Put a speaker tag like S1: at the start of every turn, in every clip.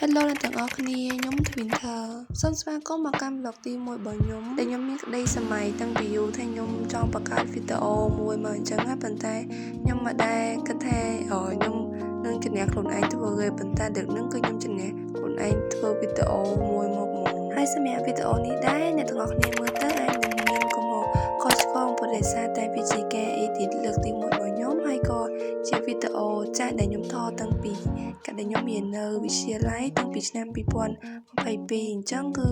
S1: Hello អ្នកទាំងអស់គ្នាខ្ញុំ Twinter សូមស្វាគមន៍មកកាន់ vlog ទី1របស់ខ្ញុំដែលខ្ញុំមានក្តីសម័យតាំងពីយូរថាខ្ញុំចង់បង្កើតវីដេអូមួយមកអញ្ចឹងប៉ុន្តែខ្ញុំមិនដែលគិតថាខ្ញុំនឹងជំនះខ្លួនឯងធ្វើទេប៉ុន្តែដឹកនឹងគឺខ្ញុំជំនះខ្លួនឯងធ្វើវីដេអូមួយមកហើយសម្រាប់វីដេអូនេះដែរអ្នកទាំងអស់គ្នាមើលទៅអាចនឹងមានកំហុសខុសឆ្គងព្រោះតែតែវាជាការ edit លើកទី1របស់ខ្ញុំហើយក៏ជាវីដេអូចាស់ដែលខ្ញុំថតតាំងពីកាលដែលខ្ញុំរៀននៅវិទ្យាល័យតាំងពីឆ្នាំ2022អញ្ចឹងគឺ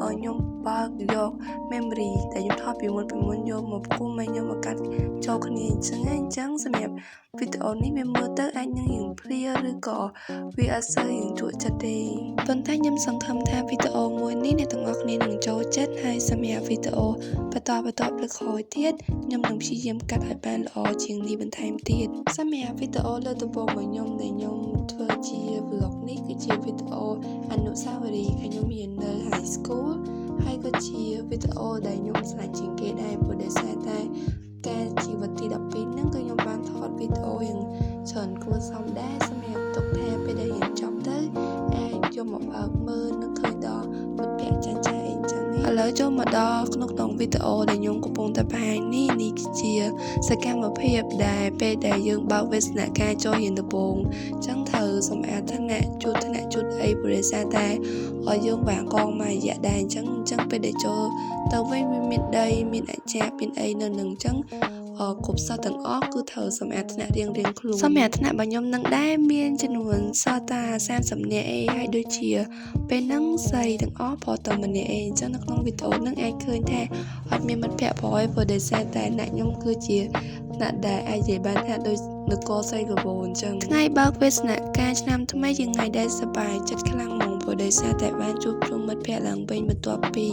S1: ខ្ញុំបើកយក memory ដែលខ្ញុំថតពីមុនយកមកផ្គុំឲ្យខ្ញុំមកកាត់ចូលគ្នាអញ្ចឹងសម្រាប់វីដេអូនេះវាមើលទៅអាចនឹងរៀងភ្លាឬក៏វាអត់សូវរៀងជក់ចិត្តទេប៉ុន្តែខ្ញុំសង្ឃឹមថាវីដេអូមួយនេះអ្នកទាំងអស់គ្នានឹងចូលចិត្តហើយសម្រាប់វីដេអូបន្តលើក្រោយទៀតខ្ញុំនឹងព្យាយាមកាត់ឲ្យបានល្អជាងនេះបន្ថែមទៀតសម្រាប់វីដេអូលើដំបូងរបស់ខ្ញុំដែលខ្ញុំធ្វើជា vlog នេះគឺជាវីដេអូអនុស្សាវរីយ៍ខ្ញុំរៀននៅ high school ហើយក៏ជាវីដេអូដែលខ្ញុំស្រឡាញ់ជាងគេដែរព្រោះដោយសារតែការជីវិតទី12ហ្នឹងគឺខ្ញុំបានថតវីដេអូយ៉ាងច្រើនគួរសមដែរសម្រាប់ទុកថាពេលដែលរៀនចប់ទៅអាចយកមកបើកមើលនិងឃើញដល់មិត្តភក្តិចាស់ៗអីចឹងឥឡូវចូលមកដល់ក្នុងវីដេអូដែលខ្ញុំកំពុងតែបង្ហាញនេះជាសកម្មភាពដែលពេលដែលយើងបើកវាសនការចូលរៀនដំបូងអញ្ចឹងត្រូវសម្អាតថ្នាក់ជូតអីព្រោះតែយើងបាក់កងមួយរយៈដែរអញ្ចឹងពេលដែលចូលទៅវិញវាមានដីមានអាចារ្យមានអីនៅនឹងអញ្ចឹងគ្រប់សិស្សទាំងអស់គឺត្រូវសម្អាតថ្នាក់រៀងខ្លួនសម្អាតថ្នាក់របស់ខ្ញុំនឹងដែរមានចំនួនសិស្សតា30នាក់អីហើយដូចជាពេលហ្នឹងស្រីទាំងអស់ព្រោះតែម្នាក់អីអញ្ចឹងនៅក្នុងវីដេអូហ្នឹងអាចឃើញថាអត់មានមិត្តភក្តិព្រោះដោយសារតែអ្នកខ្ញុំគឺជាអ្នកដែលអាចនិយាយបានថាដូចនគរសីលវអញ្ចឹងថ្ងៃបើកវាសនការឆ្នាំថ្មីជាថ្ងៃដែលសប្បាយចិត្តខ្លាំងហ្មងព្រោះដោយសារតែបានជួបជុំមិត្តភក្តិឡើងវិញបន្ទាប់ពី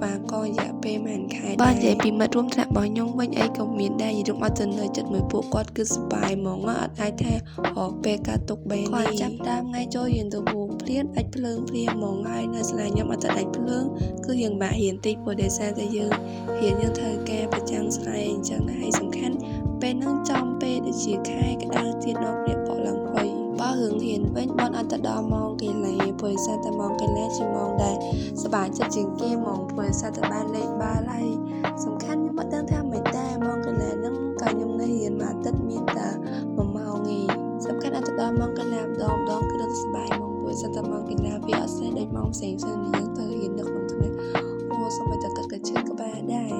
S1: បាក់កងរយៈពេលប្រហែលខែបាទនិយាយពីមិត្តរួមថ្នាក់របស់ខ្ញុំវិញអីក៏មានដែរខ្ញុំអត់ទៅនៅចិត្តមួយពួកគាត់គឺសប្បាយហ្មងអត់អាចថាពេលការទុកបែនេះគាត់ចាប់ដើមថ្ងៃចូលរៀនទៅវងភ្លាមអាចភ្លើងភ្លាមហ្មងហើយនៅសាលាខ្ញុំអត់ទៅដាច់ភ្លើងគឺយើងបាក់រៀនតិចព្រោះដោយសារតែយើងរៀនយើងត្រូវការប្រចាំថ្ងៃអញ្ចឹងហើយសំខាន់ពេលហ្នឹងចំពេលដូចជាខែក្តៅទៀតនាំគ្នាបកឡើងវិញបើរឿងរៀនវិញបនអត់ទៅដល់ម៉ោងកីឡាព្រោះសារតែម៉ោងកីឡាជាម៉ោងដែលសប្បាយចិត្តជាងគេហ្មងព្រោះសារតែបានលេងបាល់ហើយសំខាន់ខ្ញុំអត់ដឹងថាមិនដែរម៉ោងកីឡាហ្នឹងក៏ខ្ញុំនៅរៀនមួយអាទិត្យមានតែ1ម៉ោងឯងសំខាន់អត់ទៅដល់ម៉ោងកីឡាម្ដងគឺរត់សប្បាយហ្មងព្រោះសារតែម៉ោងកីឡាវាអត់ស្អីដូចម៉ោងផ្សេងៗយើងទៅរៀននៅក្នុងថ្នាក់សូម្បីតែគិតក៏ឈឺក្បាលដែរ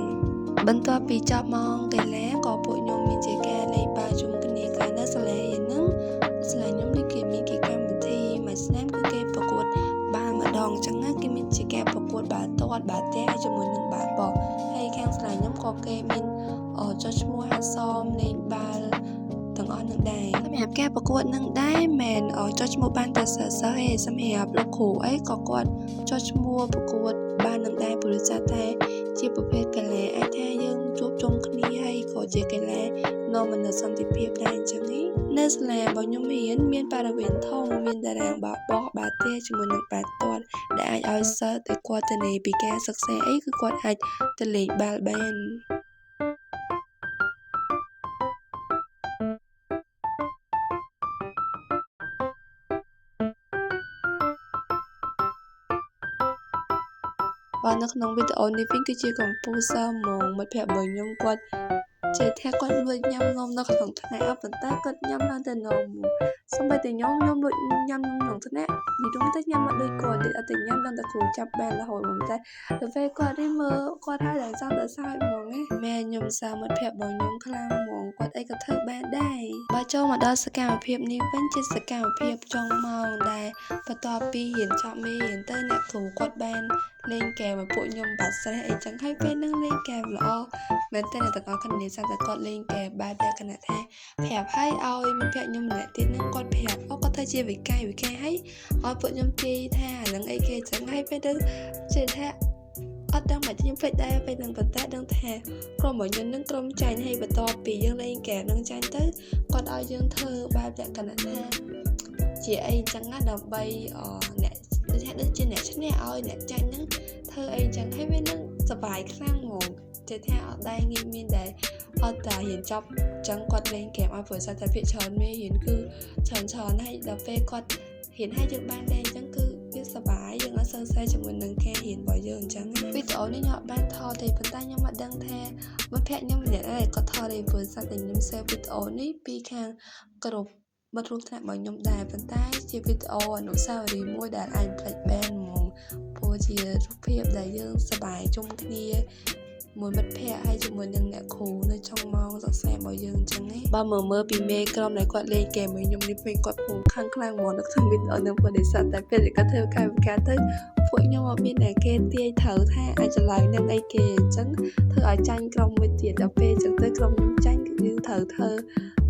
S1: បន្ទាប់ពីចប់ម៉ោងកីឡាក៏ពួកខ្ញុំមានជាការលេងបាល់ជុំគ្នាកាលនៅសាលារៀនហ្នឹងសាលាខ្ញុំដូចគេមានកម្មវិធីមួយឆ្នាំគឺគេប្រកួតបាល់ម្ដងអញ្ចឹងគេមានជាការប្រកួតបាល់ទាត់បាល់ទះជាមួយនឹងបាល់បោះហើយខាងសាលាខ្ញុំក៏គេមានចុះឈ្មោះហាត់សមលេងបាល់ទាំងអស់នឹងដែរសម្រាប់ការប្រកួតនឹងដែរមិនចុះឈ្មោះបានតែសិស្សឯងសម្រាប់លោកគ្រូអីក៏គាត់ចុះឈ្មោះប្រកួតបាននឹងដែរព្រោះតែជាប្រភេទកីឡាអាចថាយើងជួបជុំគ្នាហើយក៏ជាកីឡានាំមកនូវសន្តិភាពដែរអញ្ចឹងនៅសាលារបស់ខ្ញុំរៀនមានបរិវេណធំមានតារាងបាល់បោះបាល់ទះជាមួយនឹងបាល់ទាត់ដែលអាចឲ្យសិស្សដែលគាត់ទៅនៃពីការសិក្សាអីគឺគាត់អាចទៅលេងបាល់បានបាទនៅក្នុងវីដេអូនេះវិញគឺជា composer ហ្មងមិត្តភក្តិរបស់ខ្ញុំគាត់ចេះថាគាត់លួចញ៉ាំនំនៅក្នុងថ្នាក់ប៉ុន្តែគាត់ញ៉ាំឡើងតែនំសូម្បីតែខ្ញុំលួចញ៉ាំនំក្នុងថ្នាក់និយាយទៅញ៉ាំមកដូចគាត់អត់ទៅញ៉ាំដល់តែគ្រូចាប់បានរហូតហ្មងតែពេលគាត់នេះមើលគាត់ហើយតែចាំតែសើចហ្មងណាម៉ែខ្ញុំសារមិត្តភក្តិរបស់ខ្ញុំខ្លាំងហ្មងគាត់អីក៏ធ្វើបានដែរបើចូលមកដល់សកម្មភាពនេះវិញជាសកម្មភាពចុងម៉ោងដែលបន្ទាប់ពីរៀនចប់មេរៀនទៅអ្នកគ្រូគាត់បានលេងហ្គេមឲ្យពួកខ្ញុំបាត់ស្រេះអីចឹងហើយពេលហ្នឹងលេងហ្គេមល្អមែនតើអ្នកទាំងអស់គ្នាសាប់តែគាត់លេងហ្គេមបែបលក្ខណៈថាប្រាប់ឲ្យមិត្តភក្តិខ្ញុំម្នាក់ទៀតហ្នឹងគាត់ប្រាប់គាត់ធ្វើជាវិក័យហើយឲ្យពួកខ្ញុំទាយថាអាហ្នឹងអីគេចឹងហើយពេលទៅចេះថាអត់ដឹងមកខ្ញុំភ្លេចដែរពេលហ្នឹងប៉ុន្តែដឹងថាក្រុមរបស់ខ្ញុំនឹងក្រុមចាញ់ហើយបន្ទាប់ពីយើងលេងហ្គេមហ្នឹងចាញ់ទៅគាត់ឲ្យយើងធ្វើបែបលក្ខណៈថាជាអីចឹងណាដើម្បីអ្នកដូចជាអ្នកឈ្នះឲ្យអ្នកចាញ់ហ្នឹងធ្វើអីចឹងហើយវានឹងសប្បាយខ្លាំងហ្មងចេះថាអត់ដែរងាយមានដែរអត់តែរៀនចប់ចឹងគាត់លេងហ្គេមឲ្យព្រោះតែភាគច្រើនមេរៀនគឺច្រើនហើយដល់ពេលគាត់រៀនឲ្យយើងបានដែរចឹងគឺ សប្បាយយើងអត់សើសែជាមួយនឹងការរៀនរបស់យើងអញ្ចឹងវីដេអូនេះខ្ញុំបានថតទេប៉ុន្តែខ្ញុំអត់ដឹងថាមិត្តភក្តិខ្ញុំម្នាក់ឯងក៏ថតទេព្រោះសាច់តែខ្ញុំ share វីដេអូនេះពីខាងក្រុមមិត្តរួមថ្នាក់របស់ខ្ញុំដែរប៉ុន្តែជាវីដេអូអនុស្សាវរីយ៍មួយដែលអាចផ្លេចបានហ្មងព្រោះជារូបភាពដែលយើងសប្បាយជុំគ្នាមួយមិត្តភក្តិហើយជាមួយនឹងអ្នកគ្រូនៅtrongម៉ោងសិក្សារបស់យើងអញ្ចឹងណាបើមើលពីមេក្រុមដែលគាត់លេងហ្គេមមួយខ្ញុំនេះពេញគាត់ពុំខាងខ្លាំងហ្មងនៅក្នុងវីដេអូនឹងព្រោះតែតែពេលគាត់ធ្វើកាយវិការទៅពួកខ្ញុំអត់មានតែគេទាយត្រូវថាអាចចម្លើយនឹងអីគេអញ្ចឹងធ្វើឲ្យចាញ់ក្រុមមួយទៀតដល់ពេលអញ្ចឹងទៅក្រុមខ្ញុំចាញ់គឺយើងត្រូវធ្វើ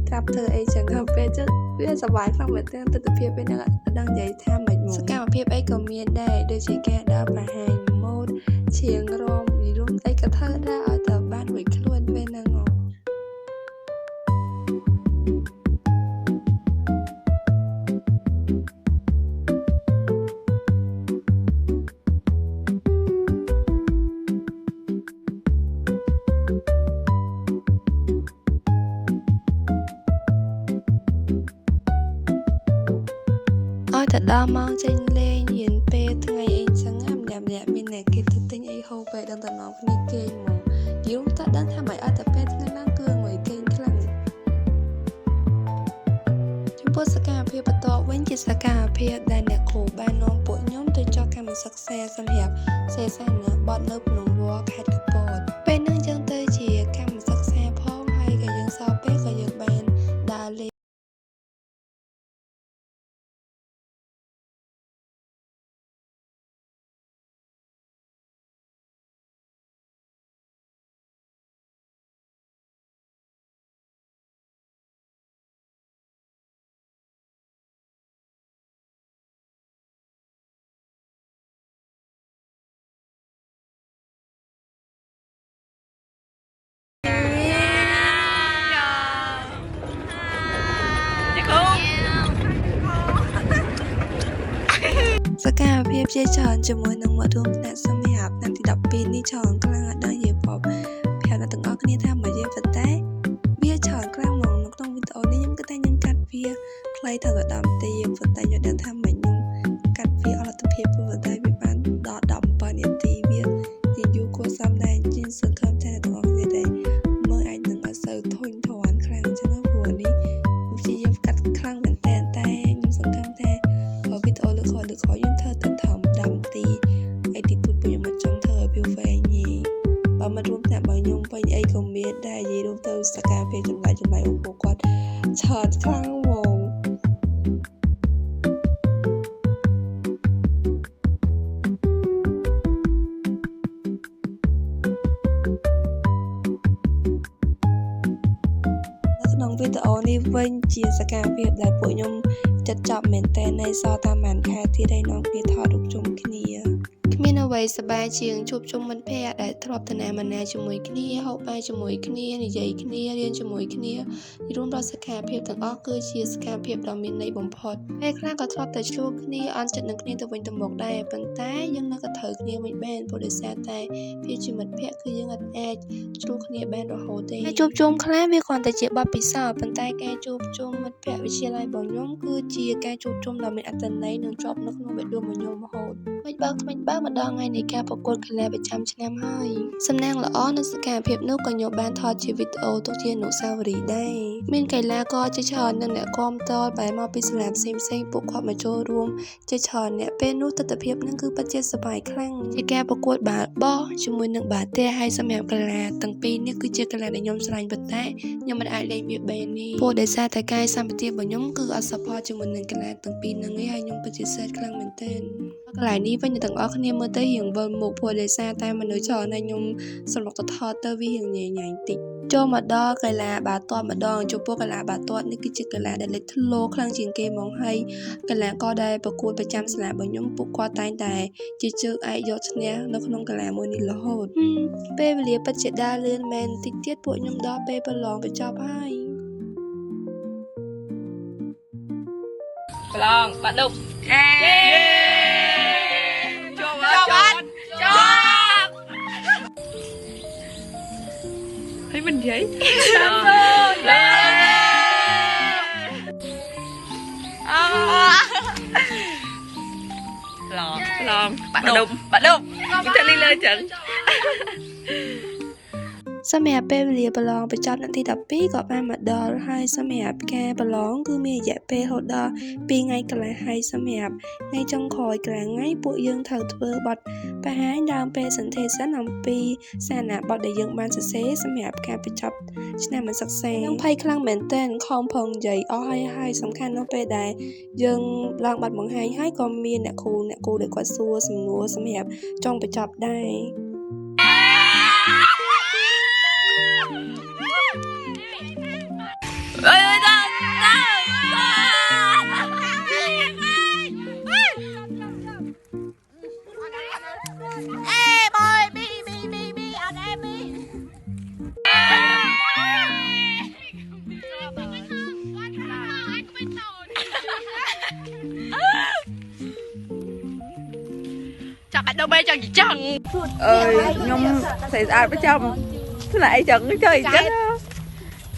S1: ត្រាប់ធ្វើអីចឹងដល់ពេលចឹងវាសប្បាយខ្លាំងមែនទែនទស្សនវិជ្ជាពេលហ្នឹងអត់ដឹងនិយាយថាម៉េចមកសកម្មភាពអីក៏មានដែរដូចជាការដើរប្រហែលម៉ូតឈៀងរំនិរុំអីក៏ធ្វើដែរឲ្យតែបានមួយខ្លួនពេលហ្នឹងឲ្យតែដល់ម៉ោងចេញលេងរៀនពេលថ្ងៃអីចឹងម្នាក់មានអ្នកគេទៅទិញអីហូបពេលដឹងតែនាំគ្នាគេមកយល់តែដឹងថាមិនឲ្យតែពេលថ្ងៃឡើងគឺមួយគេខ្លាំងចំពោះសកម្មភាពបន្ទាប់វិញជាសកម្មភាពដែលអ្នកគ្រូបាននាំពួកខ្ញុំទៅចុះកម្មសិក្សាសម្រាប់សេសានបត់នៅភ្នំវត្តខេត្តកំពតពេលហ្នឹងចឹងទៅជាកម្មសិក្សាផងហើយក៏យើងសល់ពេលក៏យើងបានដើរលេងសកម្មភាពជាច្រើនជាមួយនឹងមិត្តរួមថ្នាក់សម្រាប់ឆ្នាំទី12នេះច្រើនខ្លាំងអត់ដឹងនិយាយប្រាប់អ្នកទាំងអស់គ្នាថាមកនិយាយប៉ុន្តែវាច្រើនខ្លាំងហ្មងនៅក្នុងវីដេអូនេះខ្ញុំគិតថាខ្ញុំកាត់វាខ្លីទៅ10នាទីប៉ុន្តែខ្ញុំដឹងថាមិនខ្ញុំកាត់វាអស់លទ្ធភាពប៉ុន្តែវាបានដល់17នាទីវាយូរគួរសមដែរជាងសង្ឃឹមថាទាំងអស់គ្នាដែរមើលអាចនឹងអត់សូវធុញទ្រាន់ខ្លាំងអញ្ចឹងព្រោះនេះវាយើងកាត់ខ្លាំងមែនតែខ្ញុំសង្ឃឹមថាវីដេអូលើខយើងធ្វើទៅធំ10នាទីអីទីទូពួកខ្ញុំមិនចង់ធ្វើឲ្យវាវែងញីបើមិនរួមតែបើខ្ញុំពេញអីក៏មានដែរនិយាយរួមទៅសកម្មភាពចម្លែករបស់ពួកគាត់ច្រើនខ្លាំងហ្មងក្នុងវីដេអូនេះវិញជាសកម្មភាពដែលពួកខ្ញុំចិត្តចប់មែនតើនៅសល់តាមបានខែទៀតហើយនាំគ្នាថតរូបជុំគ្នាគ្មានអ្វីសប្បាយជាងជួបជុំមិត្តភក្តិដែលធ្លាប់ទៅណាមកណាជាមួយគ្នាហូបបាយជាមួយគ្នានិយាយគ្នារៀនជាមួយគ្នារួមដល់សកម្មភាពទាំងអស់គឺជាសកម្មភាពដ៏មានន័យបំផុតពេលខ្លះក៏ធ្លាប់តែឆ្លោះគ្នាអន់ចិត្តនឹងគ្នាទៅវិញទៅមកដែរប៉ុន្តែយើងនៅតែត្រូវគ្នាមិនបានព្រោះដោយសារតែវាជាមិត្តភក្តិគឺយើងអាចឆ្លោះគ្នាបានរហូតទេជួបជុំខ្លះវាគ្រាន់តែជាបទពិសោធន៍ប៉ុន្តែការជួបជុំមិត្តភក្តិវិទ្យាល័យរបស់ខ្ញុំគឺជាការជួបជុំដ៏មានអត្ថន័យនិងជាប់នៅក្នុងបេះដូងរបស់ខ្ញុំរហូតមិនបើម្ដងថ្ងៃនៃការប្រកួតកីឡាប្រចាំឆ្នាំហើយសំណាងល្អនិងសកម្មភាពនោះក៏ខ្ញុំបានថតជាវីដេអូទុកជាអនុស្សាវរីយ៍ដែរមានកីឡាករជាច្រើននិងអ្នកគាំទ្របែរមកពីសាលាផ្សេងៗពួកគាត់មកចូលរួមជាច្រើនអ្នកពេលនោះទស្សនវិជ្ជានឹងគឺពិតជាសប្បាយខ្លាំងជាការប្រកួតបាល់បោះជាមួយនឹងបាល់ទះហើយសម្រាប់កីឡាទាំងពីរនេះគឺជាកីឡាដែលខ្ញុំស្រឡាញ់ប៉ុន្តែខ្ញុំមិនអាចលេងវាបាននេះព្រោះដោយសារតែកាយសម្បទារបស់ខ្ញុំគឺអត់ support ជាមួយនឹងកីឡាទាំងពីរហ្នឹងឯងហើយខ្ញុំពិតជាសេតខ្លាំងមែនទែនកន្លែងនេះវិញទាំងអស់គ្នាមើលទៅរៀងវិលមុខព្រោះដោយសារតែមនុស្សច្រើនហើយខ្ញុំសម្រុកទៅថតទៅវារៀងញ៉ៃញ៉ៃតិចចូលមកដល់កីឡាបាល់ទាត់ម្ដងចំពោះកីឡាបាល់ទាត់នេះគឺជាកីឡាដែលលេចធ្លោខ្លាំងជាងគេហ្មងហើយកីឡាករដែលប្រកួតប្រចាំសាលារបស់ខ្ញុំពួកគាត់តែងតែជាជើងឯកយកឈ្នះនៅក្នុងកីឡាមួយនេះរហូតពេលវេលាពិតជាដើរលឿនមែនតិចទៀតពួកខ្ញុំដល់ពេលប្រឡងបញ្ចប់ហើយ
S2: ប្រឡងបាក់ឌុបយេចូលហើយមិននិយាយឡង lòng bạn đụng cho đi lên chừng
S1: សម្រាប់ពេលវេលាប្រឡងបញ្ចប់នាទី12ក៏បានមកដល់ហើយសម្រាប់ការប្រឡងគឺមានរយៈពេលរហូតដល់2ថ្ងៃកន្លះហើយសម្រាប់ថ្ងៃចុងក្រោយកន្លះថ្ងៃពួកយើងត្រូវធ្វើបទបង្ហាញដើមពេលសន្និសិទអំពីសារណាបទដែលយើងបានសរសេរសម្រាប់ការបញ្ចប់ឆ្នាំសិក្សាខ្ញុំភ័យខ្លាំងមែនទែនខំផងនិយាយអស់ហើយសំខាន់នៅពេលដែលយើងឡើងបទបង្ហាញហើយក៏មានអ្នកគ្រូដែលគាត់សួរសំណួរសម្រាប់ចុងបញ្ចប់ដែរ
S2: chọc bạn đâu bê cho chị chồng ơi nhung xảy ra với chồng thế lại chồng cái chơi chết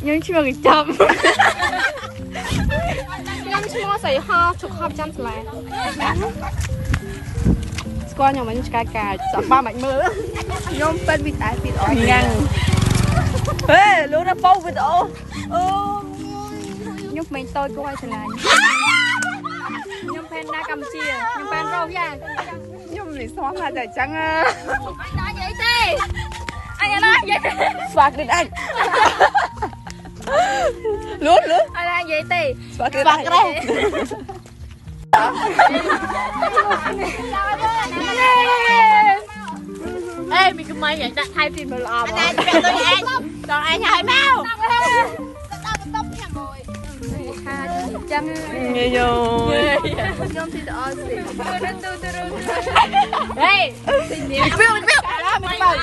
S2: nhưng chưa cái chồng
S3: nhưng chưa xảy ho chụp hộp chăm lại coi nhau mình cài sợ ba mạnh mơ
S2: nhung bên bị tái bị ỏi ngăn ê luôn nó bâu với độ
S3: nhung mình tôi coi trở lại nhung pen na Campuchia nhung pen rau nha
S2: nhung này xóa mà giải trắng
S3: anh nói vậy đi anh nói vậy
S2: phạt đến anh luôn
S3: anh nói vậy đi
S2: phạt cái đây
S3: ê mình cứ may vậy đặt hai tiền một lò anh này tôi anh còn anh hai máu chăm
S2: nghe rồi
S3: nhôm thì đỏ xì đây mình biết mình bầu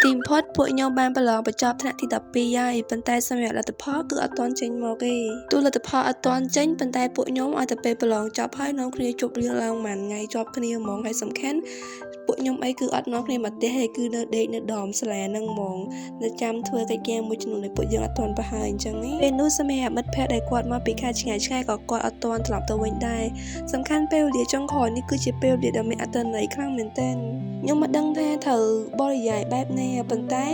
S1: ទីមផុតពួកខ្ញុំបានប្រឡងបញ្ចប់ថ្នាក់ទី12ហើយប៉ុន្តែសម្រាប់លទ្ធផលគឺអត់ទាន់ចេញមកទេទោះលទ្ធផលអត់ទាន់ចេញប៉ុន្តែពួកខ្ញុំឲ្យតែពេលប្រឡងចប់ហើយនាំគ្នាជប់រៀងឡើងមួយថ្ងៃជាប់គ្នាហ្មងហើយសំខាន់ពួកខ្ញុំអីគឺអត់នាំគ្នាមកទេហើយគឺនៅដេកនៅដមសាលាហ្នឹងហ្មងនៅចាំធ្វើកិច្ចការមួយចំនួនដែលពួកយើងអត់ទាន់ប្រហែលអញ្ចឹងពេលនោះសម្រាប់មិត្តភ័ក្តិដែលគាត់មកពីខេត្តឆ្ងាយៗក៏គាត់អត់ទាន់ត្រឡប់ទៅវិញដែរសំខាន់ពេលវេលាចុងក្រោយនេះគឺជាពេលវេលាដ៏មានអត្ថន័យខ្លាំងមែនទែនខ្ញុំមិនដឹងថាត្រូវបរិយាយបែបណាប៉ុន្តែ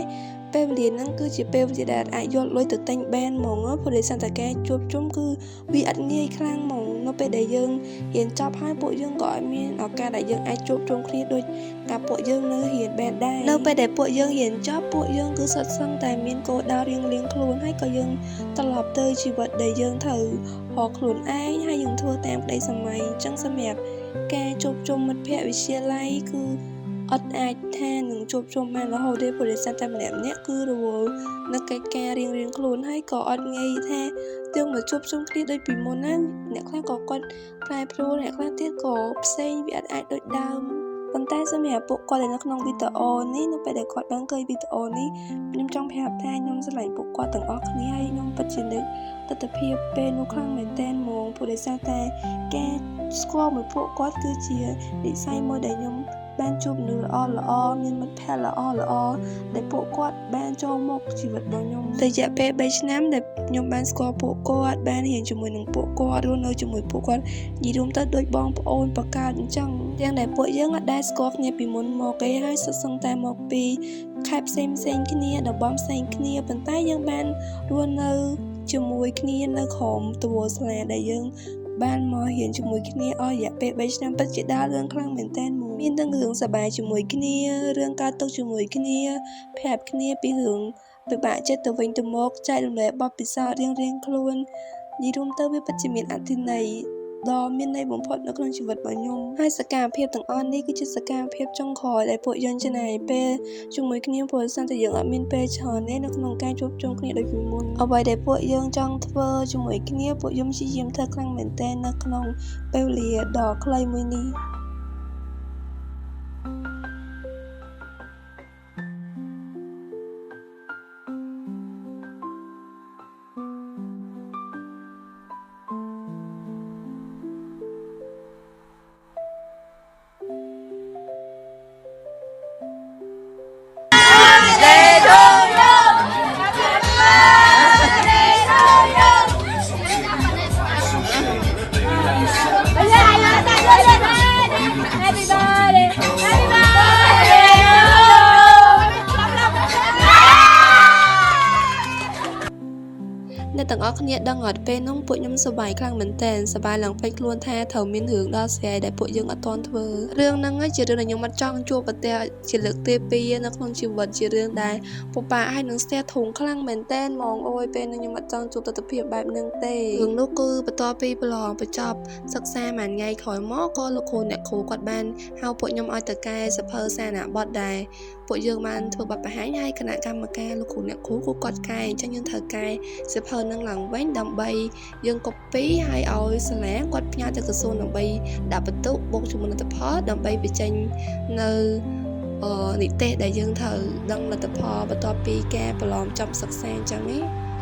S1: ពេលវេលាហ្នឹងគឺជាពេលវេលាដែលអាចយកលុយទៅទិញបានហ្មងព្រោះដោយសារតែការជួបជុំគឺវាអត់ងាយខ្លាំងហ្មងនៅពេលដែលយើងរៀនចប់ហើយពួកយើងក៏អត់មានឱកាសដែលយើងអាចជួបជុំគ្នាដូចតែពួកយើងនៅរៀនបានដែរនៅពេលដែលពួកយើងរៀនចប់ពួកយើងគឺសុទ្ធសឹងតែមានគោលដៅរៀងៗខ្លួនហើយក៏យើងត្រឡប់ទៅជីវិតដែលយើងត្រូវរកខ្លួនឯងហើយយើងធ្វើតាមក្តីសម័យអញ្ចឹងសម្រាប់ការជួបជុំមិត្តភ័ក្តិវិទ្យាល័យគឺអត់អាចថានឹងជួបជុំបានរហូតទេព្រោះតែម្នាក់គឺរវល់នៅកិច្ចការរៀងៗខ្លួនហើយក៏អត់ងាយថាយើងមកជួបជុំគ្នាដូចពីមុនណាអ្នកខ្លះក៏គាត់ប្រែប្រួលអ្នកខ្លះទៀតក៏ផ្សេងវាអត់អាចដូចដើមប៉ុន្តែសម្រាប់ពួកគាត់នៅក្នុងវីដេអូនេះនៅពេលដែលគាត់បានឃើញវីដេអូនេះខ្ញុំចង់ប្រាប់ថាខ្ញុំស្រឡាញ់ពួកគាត់ទាំងអស់គ្នាហើយខ្ញុំពិតជានឹកទស្សនវិជ្ជាពេលនោះខ្លាំងមែនទែនហ្មងព្រោះដោយសារតែការស្គាល់មួយពួកគាត់គឺជាវិស័យមួយដែលខ្ញុំបានជួបមនុស្សល្អមានមិត្តភក្តិល្អដែលពួកគាត់បានចូលមកជីវិតរបស់ខ្ញុំរយៈពេល3ឆ្នាំដែលខ្ញុំបានស្គាល់ពួកគាត់បានរៀនជាមួយនឹងពួកគាត់រស់នៅជាមួយពួកគាត់និយាយរួមទៅដូចបងប្អូនបង្កើតអញ្ចឹងទាំងដែលពួកយើងអត់ដែលស្គាល់គ្នាពីមុនមកទេហើយសុទ្ធសឹងតែមកពីខេត្តផ្សេងគ្នាតំបន់ផ្សេងគ្នាប៉ុន្តែយើងបានរស់នៅជាមួយគ្នានៅក្រោមតួសាលាដែលយើងបានមករៀនជាមួយគ្នាអស់រយៈពេល3ឆ្នាំពិតជាដើររឿងខ្លាំងមែនទែនមកមានទាំងរឿងសប្បាយជាមួយគ្នារឿងកើតទុកជាមួយគ្នាប្រាប់គ្នាពីរឿងពិបាកចិត្តទៅវិញទៅមកចែករំលែកបទពិសោធន៍រៀងៗខ្លួននិយាយរួមទៅវាពិតជាមានអត្ថន័យដ៏មានន័យបំផុតនៅក្នុងជីវិតរបស់ខ្ញុំហើយសកម្មភាពទាំងអស់នេះគឺជាសកម្មភាពចុងក្រោយដែលពួកយើងចំណាយពេលជាមួយគ្នាព្រោះស្ទើរតែយើងអត់មានពេលច្រើនទេនៅក្នុងការជួបជុំគ្នាដូចពីមុនអ្វីដែលពួកយើងចង់ធ្វើជាមួយគ្នាពួកយើងព្យាយាមធ្វើខ្លាំងមែនទែននៅក្នុងពេលវេលាដ៏ខ្លីមួយនេះ ទាំងអស់គ្នាដឹងអត់ពេលនោះពួកខ្ញុំសប្បាយខ្លាំងមែនតើសប្បាយឡើងពេកខ្លួនថាត្រូវមានរឿងដល់ស្អែកដែលពួកយើងអត់ទាន់ធ្វើរឿងហ្នឹងជារឿងដែលខ្ញុំអត់ចង់ជួបប្រទះជាលើកទី2នៅក្នុងជីវិតជារឿងដែលពិបាកហើយនឹងស្ទះធុងខ្លាំងមែនតើហ្មងអូយពេលនោះខ្ញុំអត់ចង់ជួបទស្សនវិជ្ជាបែបហ្នឹងទេរឿងនោះគឺបន្ទាប់ពីប្រឡងបញ្ចប់សិក្សាមួយថ្ងៃក្រោយមកក៏លោកគ្រូអ្នកគ្រូគាត់បានហៅពួកខ្ញុំឲ្យទៅកែសភៅសារណាបទដែរពួកយើងបានធ្វើបទបង្ហាញឲ្យគណៈកម្មការលោកគ្រូអ្នកគ្រូគាត់កែអញ្ចឹងយើងត្រូវកែសភៅនឹងឡើងវិញដើម្បីយើង copy ឲ្យសាលាគាត់ផ្ញើទៅក្រសួងដើម្បីដាក់បន្ទុកបូកជាមួយលទ្ធផលដើម្បីបញ្ចេញនៅនិទេសដែលយើងត្រូវដឹងលទ្ធផលបន្ទាប់ពីការប្រឡងចប់សិក្សាអញ្ចឹងណា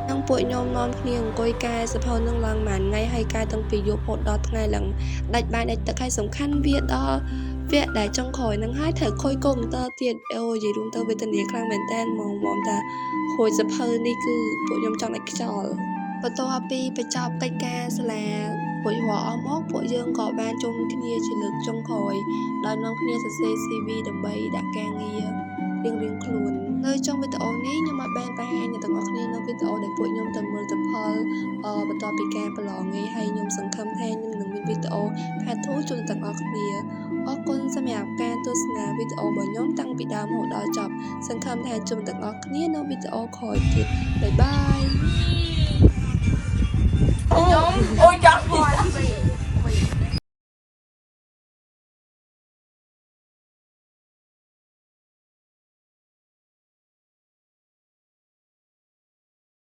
S1: នឹងពួកខ្ញុំនាំគ្នាអង្គុយកែសភៅនឹងឡើងមួយថ្ងៃហើយកែតាំងពីយប់រហូតដល់ថ្ងៃឡើងដាច់បាយដាច់ទឹកហើយសំខាន់វាដល់វគ្គដែលចុងក្រោយនឹងហើយត្រូវខូចកុំព្យូទ័រទៀតអូយនិយាយរួមទៅវេទនាខ្លាំងមែនតើមកតាខូចសភៅនេះគឺពួកខ្ញុំចង់ដាច់ខ្យល់បន្ទាប់ពីបញ្ចប់កិច្ចការសាលាពួកយើងអស់មកពួកយើងក៏បានជុំគ្នាជាលើកចុងក្រោយដោយនាំគ្នាសរសេរ CV ដើម្បីដាក់ការងាររៀងៗខ្លួននៅtrongវីដេអូនេះខ្ញុំបានបង្ហាញអ្នកទាំងអស់គ្នានៅវីដេអូដែលពួកខ្ញុំទៅមើលលទ្ធផលបន្ទាប់ពីការប្រឡងនេះហើយខ្ញុំសង្ឃឹមថាខ្ញុំនឹងមានវីដេអូផាត់ធូរជូនទាំងអស់គ្នាអរគុណសម្រាប់ការទស្សនាវីដេអូរបស់ខ្ញុំតាំងពីដើមរហូតដល់ចប់សង្ឃឹមថាជួបទាំងអស់គ្នានៅវីដេអូក្រោយទៀតបាយបាយ
S2: ខ្ញុំអូយចង់